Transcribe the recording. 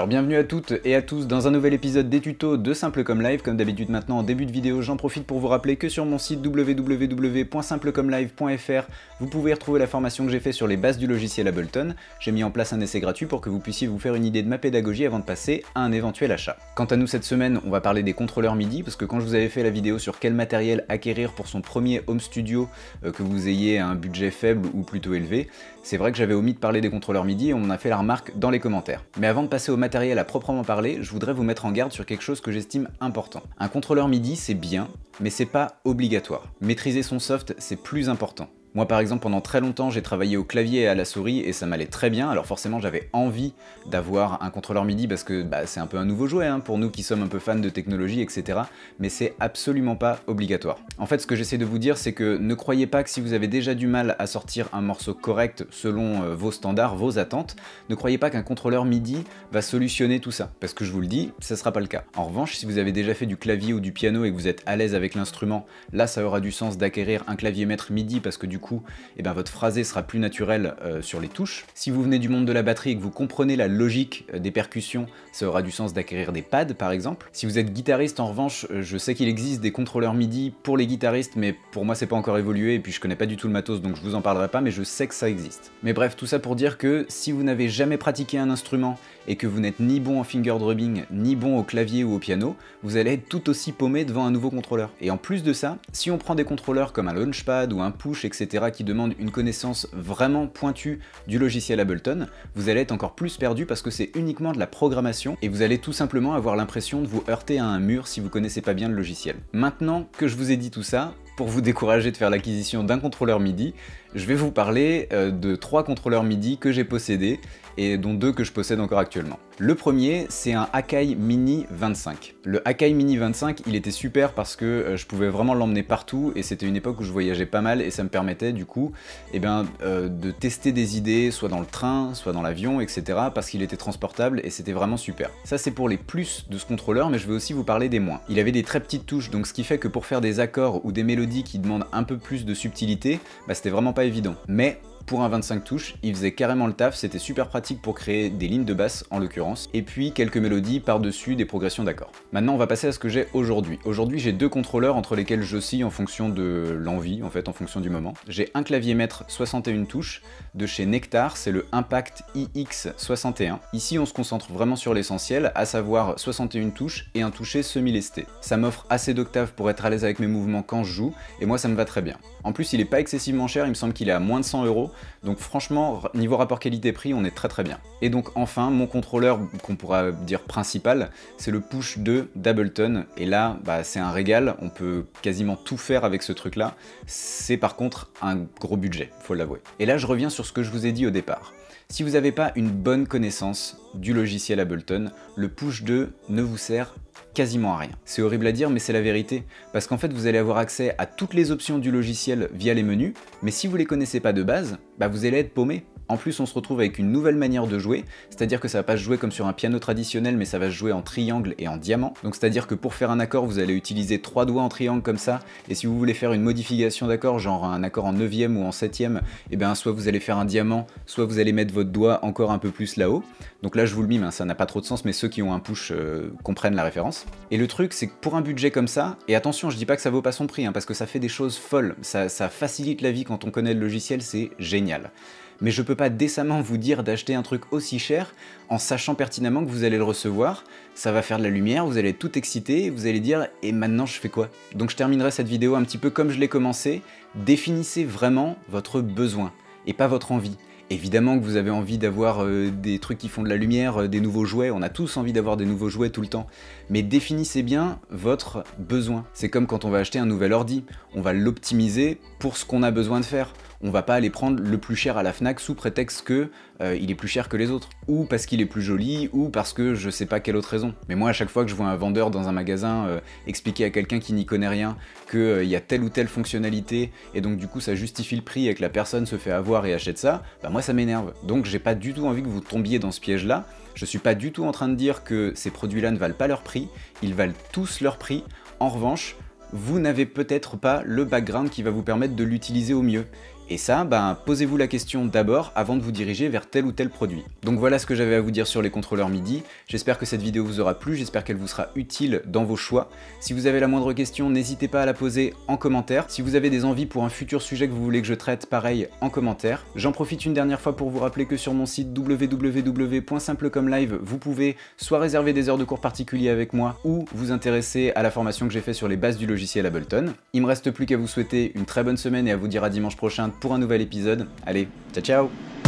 Alors bienvenue à toutes et à tous dans un nouvel épisode des tutos de Simple Comme Live. Comme d'habitude maintenant en début de vidéo, j'en profite pour vous rappeler que sur mon site www.simplecomelive.fr vous pouvez retrouver la formation que j'ai fait sur les bases du logiciel Ableton. J'ai mis en place un essai gratuit pour que vous puissiez vous faire une idée de ma pédagogie avant de passer à un éventuel achat. Quant à nous cette semaine, on va parler des contrôleurs MIDI parce que quand je vous avais fait la vidéo sur quel matériel acquérir pour son premier home studio, que vous ayez un budget faible ou plutôt élevé, c'est vrai que j'avais omis de parler des contrôleurs MIDI et on m'en a fait la remarque dans les commentaires. Mais avant de passer au matériel à proprement parler, je voudrais vous mettre en garde sur quelque chose que j'estime important. Un contrôleur MIDI c'est bien, mais c'est pas obligatoire. Maîtriser son soft c'est plus important. Moi par exemple pendant très longtemps j'ai travaillé au clavier et à la souris et ça m'allait très bien, alors forcément j'avais envie d'avoir un contrôleur MIDI parce que c'est un peu un nouveau jouet pour nous qui sommes un peu fans de technologie etc. Mais c'est absolument pas obligatoire. En fait ce que j'essaie de vous dire c'est que ne croyez pas que si vous avez déjà du mal à sortir un morceau correct selon vos standards, vos attentes, ne croyez pas qu'un contrôleur MIDI va solutionner tout ça, parce que je vous le dis, ça sera pas le cas. En revanche si vous avez déjà fait du clavier ou du piano et que vous êtes à l'aise avec l'instrument, là ça aura du sens d'acquérir un clavier maître MIDI parce que du coup, votre phrasé sera plus naturel sur les touches. Si vous venez du monde de la batterie et que vous comprenez la logique des percussions, ça aura du sens d'acquérir des pads par exemple. Si vous êtes guitariste en revanche, je sais qu'il existe des contrôleurs MIDI pour les guitaristes, mais pour moi c'est pas encore évolué et puis je connais pas du tout le matos donc je vous en parlerai pas, mais je sais que ça existe. Mais bref, tout ça pour dire que si vous n'avez jamais pratiqué un instrument et que vous n'êtes ni bon en finger drumming, ni bon au clavier ou au piano, vous allez être tout aussi paumé devant un nouveau contrôleur. Et en plus de ça, si on prend des contrôleurs comme un Launchpad ou un Push, etc. qui demandent une connaissance vraiment pointue du logiciel Ableton, vous allez être encore plus perdu parce que c'est uniquement de la programmation et vous allez tout simplement avoir l'impression de vous heurter à un mur si vous connaissez pas bien le logiciel. Maintenant que je vous ai dit tout ça, pour vous décourager de faire l'acquisition d'un contrôleur MIDI, je vais vous parler de 3 contrôleurs MIDI que j'ai possédés et dont 2 que je possède encore actuellement. Le premier, c'est un Akai Mini 25. Le Akai Mini 25, il était super parce que je pouvais vraiment l'emmener partout et c'était une époque où je voyageais pas mal et ça me permettait du coup de tester des idées soit dans le train, soit dans l'avion, etc. parce qu'il était transportable et c'était vraiment super. Ça c'est pour les plus de ce contrôleur, mais je vais aussi vous parler des moins. Il avait des très petites touches, donc ce qui fait que pour faire des accords ou des mélodies qui demandent un peu plus de subtilité, c'était vraiment pas évident. Mais pour un 25 touches, il faisait carrément le taf, c'était super pratique pour créer des lignes de basse en l'occurrence, et puis quelques mélodies par-dessus des progressions d'accords. Maintenant on va passer à ce que j'ai aujourd'hui. Aujourd'hui j'ai 2 contrôleurs entre lesquels j'oscille en fonction de l'envie, en fait en fonction du moment. J'ai un clavier maître 61 touches de chez Nectar, c'est le Impact iX61. Ici on se concentre vraiment sur l'essentiel, à savoir 61 touches et un toucher semi-lesté. Ça m'offre assez d'octaves pour être à l'aise avec mes mouvements quand je joue, et moi ça me va très bien. En plus il est pas excessivement cher, il me semble qu'il est à moins de 100 €. Donc franchement, niveau rapport qualité-prix, on est très bien. Et donc enfin, mon contrôleur qu'on pourra dire principal, c'est le Push 2 d'Ableton. Et là, c'est un régal, on peut quasiment tout faire avec ce truc-là. C'est par contre un gros budget, faut l'avouer. Et là, je reviens sur ce que je vous ai dit au départ. Si vous n'avez pas une bonne connaissance du logiciel Ableton, le Push 2 ne vous sert quasiment à rien. C'est horrible à dire mais c'est la vérité, parce qu'en fait vous allez avoir accès à toutes les options du logiciel via les menus, mais si vous les connaissez pas de base, vous allez être paumé. En plus on se retrouve avec une nouvelle manière de jouer, c'est-à-dire que ça va pas se jouer comme sur un piano traditionnel mais ça va se jouer en triangle et en diamant. Donc c'est-à-dire que pour faire un accord vous allez utiliser 3 doigts en triangle comme ça, et si vous voulez faire une modification d'accord, genre un accord en 9e ou en 7e, soit vous allez faire un diamant, soit vous allez mettre votre doigt encore un peu plus là-haut. Donc là je vous le mime, ça n'a pas trop de sens mais ceux qui ont un push comprennent la référence. Et le truc c'est que pour un budget comme ça, et attention je dis pas que ça vaut pas son prix parce que ça fait des choses folles, ça facilite la vie quand on connaît le logiciel, c'est génial. Mais je peux pas décemment vous dire d'acheter un truc aussi cher en sachant pertinemment que vous allez le recevoir, ça va faire de la lumière, vous allez être tout excité, vous allez dire « et maintenant je fais quoi ?» Donc je terminerai cette vidéo un petit peu comme je l'ai commencé, définissez vraiment votre besoin et pas votre envie. Évidemment que vous avez envie d'avoir des trucs qui font de la lumière, des nouveaux jouets, on a tous envie d'avoir des nouveaux jouets tout le temps, mais définissez bien votre besoin. C'est comme quand on va acheter un nouvel ordi, on va l'optimiser pour ce qu'on a besoin de faire. On va pas aller prendre le plus cher à la Fnac sous prétexte que il est plus cher que les autres, ou parce qu'il est plus joli, ou parce que je sais pas quelle autre raison. Mais moi à chaque fois que je vois un vendeur dans un magasin expliquer à quelqu'un qui n'y connaît rien qu'il y a telle ou telle fonctionnalité, et donc du coup ça justifie le prix et que la personne se fait avoir et achète ça, moi ça m'énerve. Donc j'ai pas du tout envie que vous tombiez dans ce piège là, je suis pas du tout en train de dire que ces produits là ne valent pas leur prix, ils valent tous leur prix. En revanche, vous n'avez peut-être pas le background qui va vous permettre de l'utiliser au mieux. Et ça, posez-vous la question d'abord avant de vous diriger vers tel ou tel produit. Donc voilà ce que j'avais à vous dire sur les contrôleurs MIDI. J'espère que cette vidéo vous aura plu, j'espère qu'elle vous sera utile dans vos choix. Si vous avez la moindre question, n'hésitez pas à la poser en commentaire. Si vous avez des envies pour un futur sujet que vous voulez que je traite, pareil, en commentaire. J'en profite une dernière fois pour vous rappeler que sur mon site www.simplecomlive, vous pouvez soit réserver des heures de cours particuliers avec moi ou vous intéresser à la formation que j'ai fait sur les bases du logiciel Ableton. Il me reste plus qu'à vous souhaiter une très bonne semaine et à vous dire à dimanche prochain pour un nouvel épisode. Allez, ciao ciao!